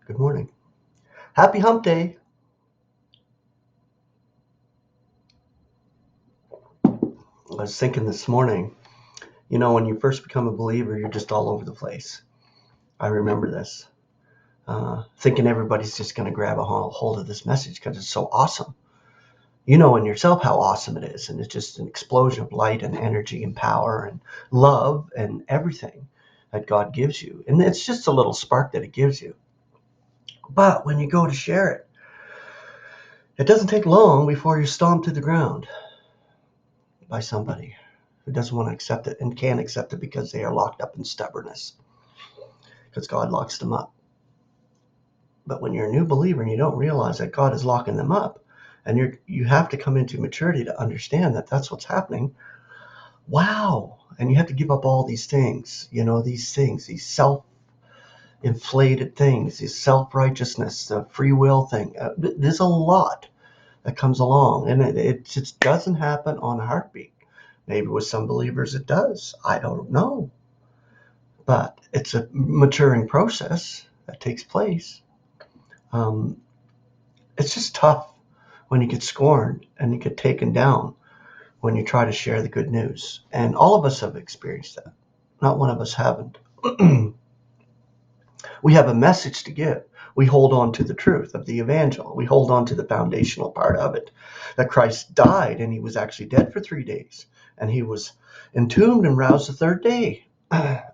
Good morning. Happy hump day. I was thinking this morning, when you first become a believer, you're just all over the place. I remember this, thinking everybody's just going to grab a hold of this message because it's so awesome. You know in yourself how awesome it is, and it's just an explosion of light and energy and power and love and everything that God gives you. And it's just a little spark that it gives you. But when you go to share it, it doesn't take long before you're stomped to the ground by somebody who doesn't want to accept it and can't accept it because they are locked up in stubbornness, because God locks them up. But when you're a new believer and you don't realize that God is locking them up, and you have to come into maturity to understand that that's what's happening. Wow. And you have to give up all these things, these self-inflated things, these self-righteousness, the free will thing. There's a lot that comes along, and it just doesn't happen on a heartbeat. Maybe with some believers it does. I don't know. But it's a maturing process that takes place. It's just tough when you get scorned and you get taken down when you try to share the good news. And all of us have experienced that. Not one of us haven't. We have a message to give. We hold on to the truth of the evangel. We hold on to the foundational part of it, that Christ died and he was actually dead for 3 days. And he was entombed and roused the third day.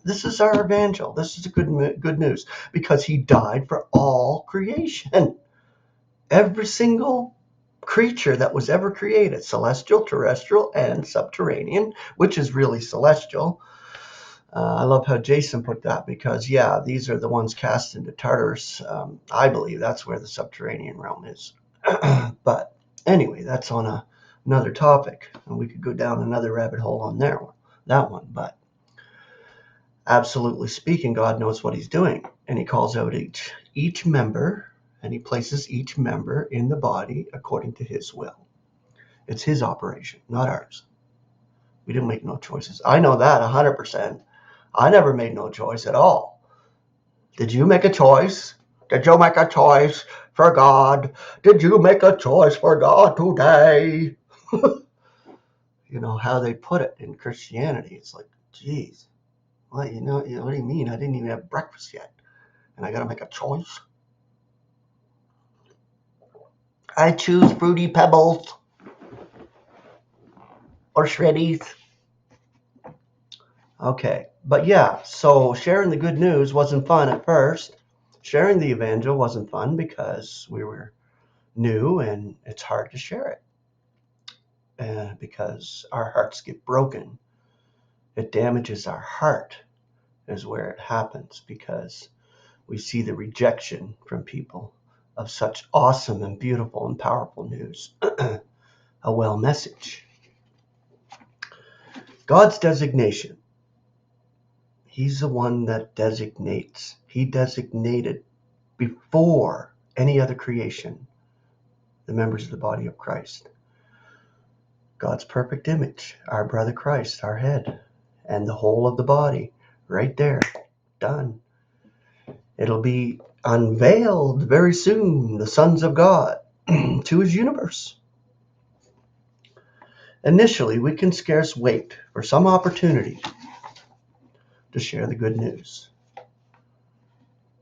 This is our evangel. This is good news, because he died for all creation. Every single creature that was ever created, celestial, terrestrial, and subterranean, which is really celestial. I love how Jason put that, because, these are the ones cast into Tartarus. I believe that's where the subterranean realm is. But anyway, that's on another topic, and we could go down another rabbit hole on that one. But absolutely speaking, God knows what he's doing, and he calls out each member, and he places each member in the body according to his will. It's his operation, not ours. We didn't make no choices. I know that 100%. I never made no choice at all. Did you make a choice? Did you make a choice for God? Did you make a choice for God today? You know how they put it in Christianity. It's like, geez, what do you mean? I didn't even have breakfast yet, and I got to make a choice? I choose Fruity Pebbles or Shreddies. Okay, but so sharing the good news wasn't fun at first. Sharing the evangel wasn't fun because we were new and it's hard to share it. Because our hearts get broken. It damages our heart is where it happens, because we see the rejection from people of such awesome and beautiful and powerful news. A well message. God's designation. He's the one that designates. He designated before any other creation the members of the body of Christ. God's perfect image, our brother Christ, our head, and the whole of the body, right there, done. It'll be unveiled very soon, the sons of God, to his universe. Initially, we can scarce wait for some opportunity to share the good news,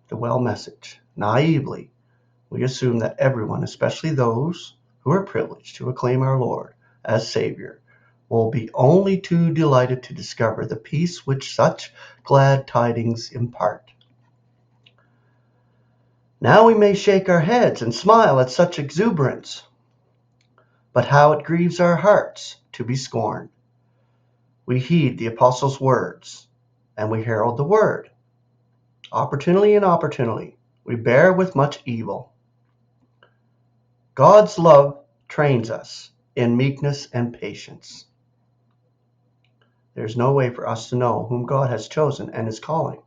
the well message. Naively, we assume that everyone, especially those who are privileged to acclaim our Lord as Savior, will be only too delighted to discover the peace which such glad tidings impart. Now we may shake our heads and smile at such exuberance, but how it grieves our hearts to be scorned. We heed the apostles' words, and we herald the word. Opportunely and opportunely, we bear with much evil. God's love trains us in meekness and patience. There's no way for us to know whom God has chosen and is calling.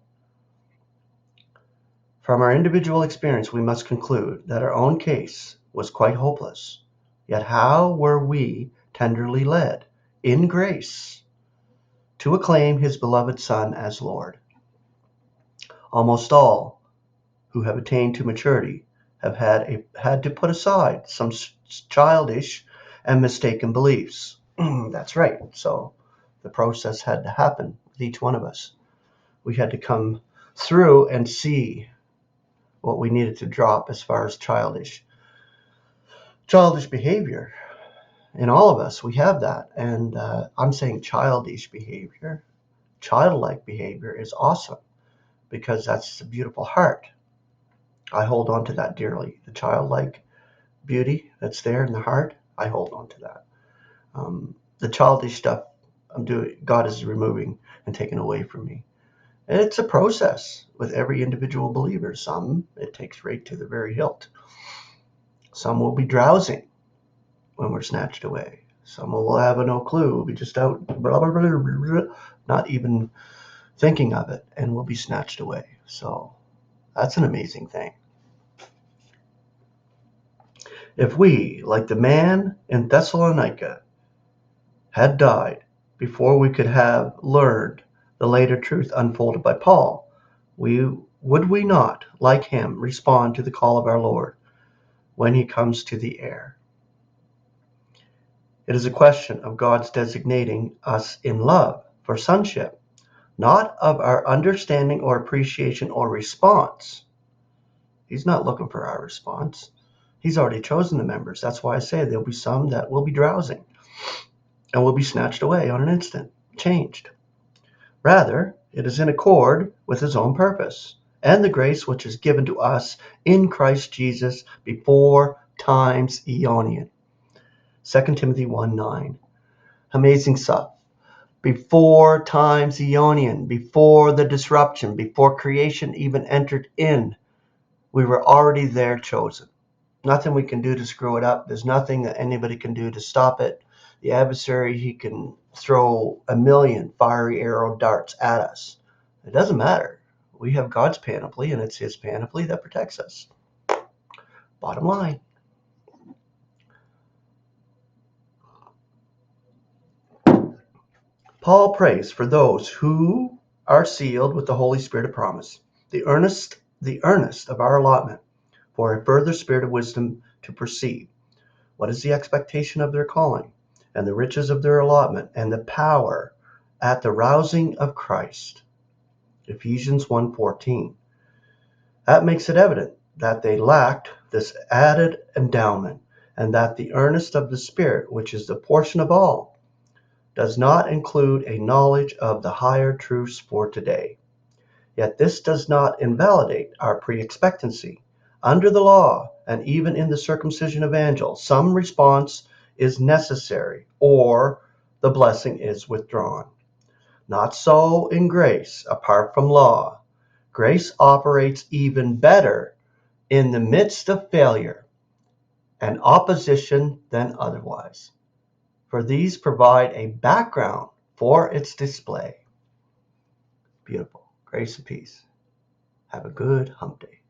From our individual experience, we must conclude that our own case was quite hopeless. Yet how were we tenderly led, in grace, to acclaim his beloved Son as Lord? Almost all who have attained to maturity have had to put aside some childish and mistaken beliefs. That's right. So the process had to happen with each one of us. We had to come through and see what we needed to drop as far as childish behavior. In all of us, we have that. And I'm saying childish behavior. Childlike behavior is awesome because that's a beautiful heart. I hold on to that dearly. The childlike beauty that's there in the heart, I hold on to that. The childish stuff God is removing and taking away from me. And it's a process with every individual believer. Some, it takes right to the very hilt. Some will be drowsing when we're snatched away. Some will have no clue. We'll be just out, blah, blah, blah, blah, blah, not even thinking of it, and we'll be snatched away. So that's an amazing thing. If we, like the man in Thessalonica, had died before we could have learned the later truth unfolded by Paul, would we not, like him, respond to the call of our Lord when he comes to the air? It is a question of God's designating us in love for sonship, not of our understanding or appreciation or response. He's not looking for our response. He's already chosen the members. That's why I say there'll be some that will be drowsing and will be snatched away on an instant, changed. Rather, it is in accord with his own purpose and the grace which is given to us in Christ Jesus before times aeonian. 2 Timothy 1:9. Amazing stuff. Before times aeonian, before the disruption, before creation even entered in, we were already there chosen. Nothing we can do to screw it up. There's nothing that anybody can do to stop it. The adversary, he can throw a million fiery arrow darts at us. It doesn't matter. We have God's panoply, and it's his panoply that protects us. Bottom line. Paul prays for those who are sealed with the Holy Spirit of promise, the earnest of our allotment, for a further spirit of wisdom to perceive what is the expectation of their calling, and the riches of their allotment, and the power at the rousing of Christ. Ephesians 1:14. That makes it evident that they lacked this added endowment, and that the earnest of the Spirit, which is the portion of all, does not include a knowledge of the higher truths for today. Yet this does not invalidate our pre-expectancy. Under the law, and even in the circumcision of angels, some response is necessary, or the blessing is withdrawn. Not so in grace, apart from law. Grace operates even better in the midst of failure and opposition than otherwise, for these provide a background for its display. Beautiful. Grace and peace. Have a good hump day.